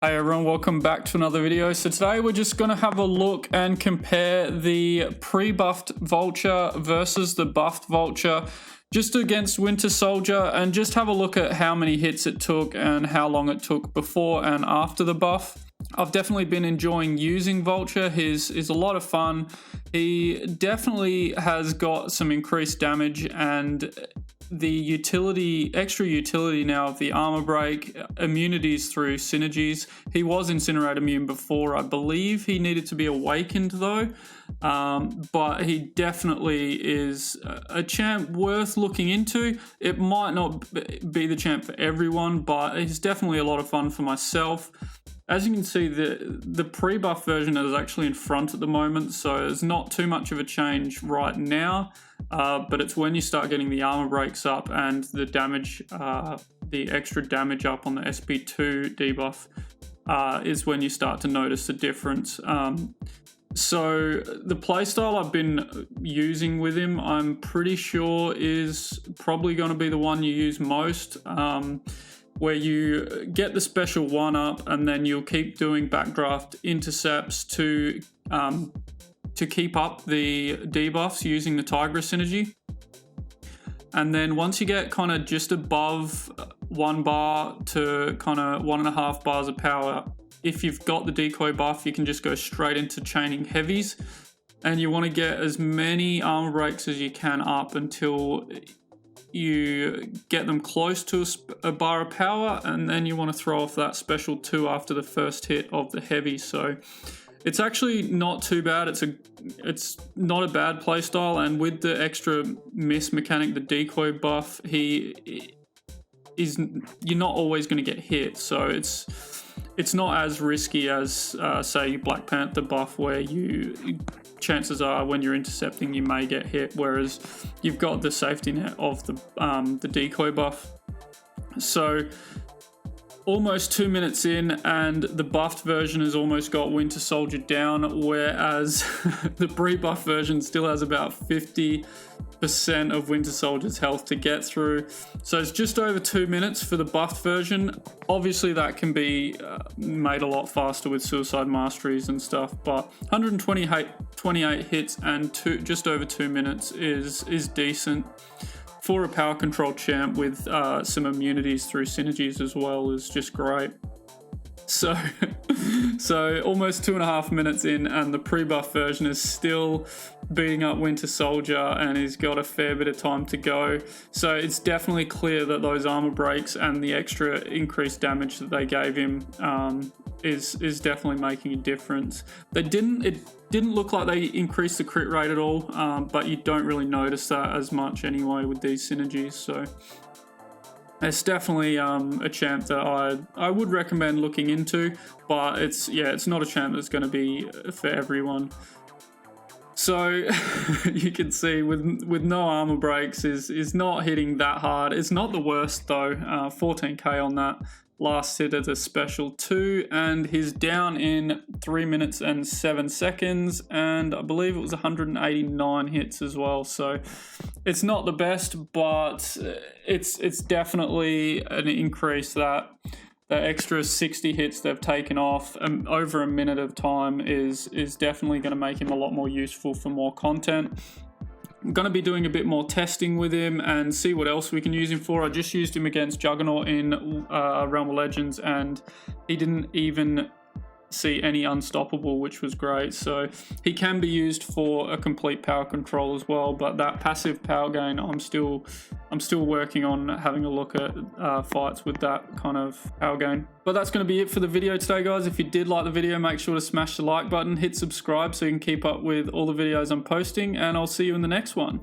Hey everyone, welcome back to another video. So today we're just going to have a look and compare the pre-buffed Vulture versus the buffed Vulture just against Winter Soldier, and just have a look at how many hits it took and how long it took before and after the buff. I've definitely been enjoying using Vulture. His is a lot of fun. He definitely has got some increased damage, and the utility, extra utility now of the armor break, immunities through synergies. He was Incinerate immune before. I believe he needed to be awakened though, but he definitely is a champ worth looking into. It might not be the champ for everyone, but he's definitely a lot of fun for myself. As you can see, the pre-buff version is actually in front at the moment, so there's not too much of a change right now, but it's when you start getting the armor breaks up and the damage, the extra damage up on the SP2 debuff is when you start to notice the difference. So the playstyle I've been using with him, I'm pretty sure is probably going to be the one you use most, where you get the special 1-up and then you'll keep doing backdraft intercepts to keep up the debuffs using the Tigress synergy. And then once you get kind of just above 1 bar to kind of 1.5 bars of power, if you've got the decoy buff, you can just go straight into chaining heavies, and you want to get as many armor breaks as you can up until you get them close to a bar of power, and then you want to throw off that special 2 after the first hit of the heavy. So it's actually not too bad. It's not a bad playstyle, and with the extra miss mechanic, the decoy buff, you're not always going to get hit. So it's not as risky as say Black Panther buff, where chances are when you're intercepting you may get hit, whereas you've got the safety net of the decoy buff. So almost 2 minutes in and the buffed version has almost got Winter Soldier down, whereas the pre-buff version still has about 50% of Winter Soldier's health to get through. So it's just over 2 minutes for the buffed version. Obviously that can be made a lot faster with suicide masteries and stuff, but 128 hits and just over 2 minutes is decent for a power control champ with some immunities through synergies as well. Is just great. So almost 2.5 minutes in and the pre-buff version is still beating up Winter Soldier, and he's got a fair bit of time to go. So it's definitely clear that those armor breaks and the extra increased damage that they gave him is definitely making a difference. It didn't look like they increased the crit rate at all, but you don't really notice that as much anyway with these synergies. So it's definitely a champ that I would recommend looking into, but it's not a champ that's going to be for everyone. So you can see with no armor breaks is not hitting that hard. It's not the worst though. 14k on that last hit of the special 2, and he's down in 3 minutes and 7 seconds, and I believe it was 189 hits as well. So it's not the best, but it's definitely an increase. That the extra 60 hits they've taken off over a minute of time is definitely going to make him a lot more useful for more content. I'm going to be doing a bit more testing with him and see what else we can use him for. I just used him against Juggernaut in Realm of Legends, and he didn't even see any unstoppable, which was great. So he can be used for a complete power control as well, but that passive power gain, I'm still working on having a look at fights with that kind of power gain. But that's going to be it for the video today, guys. If you did like the video, make sure to smash the like button, hit subscribe so you can keep up with all the videos I'm posting, and I'll see you in the next one.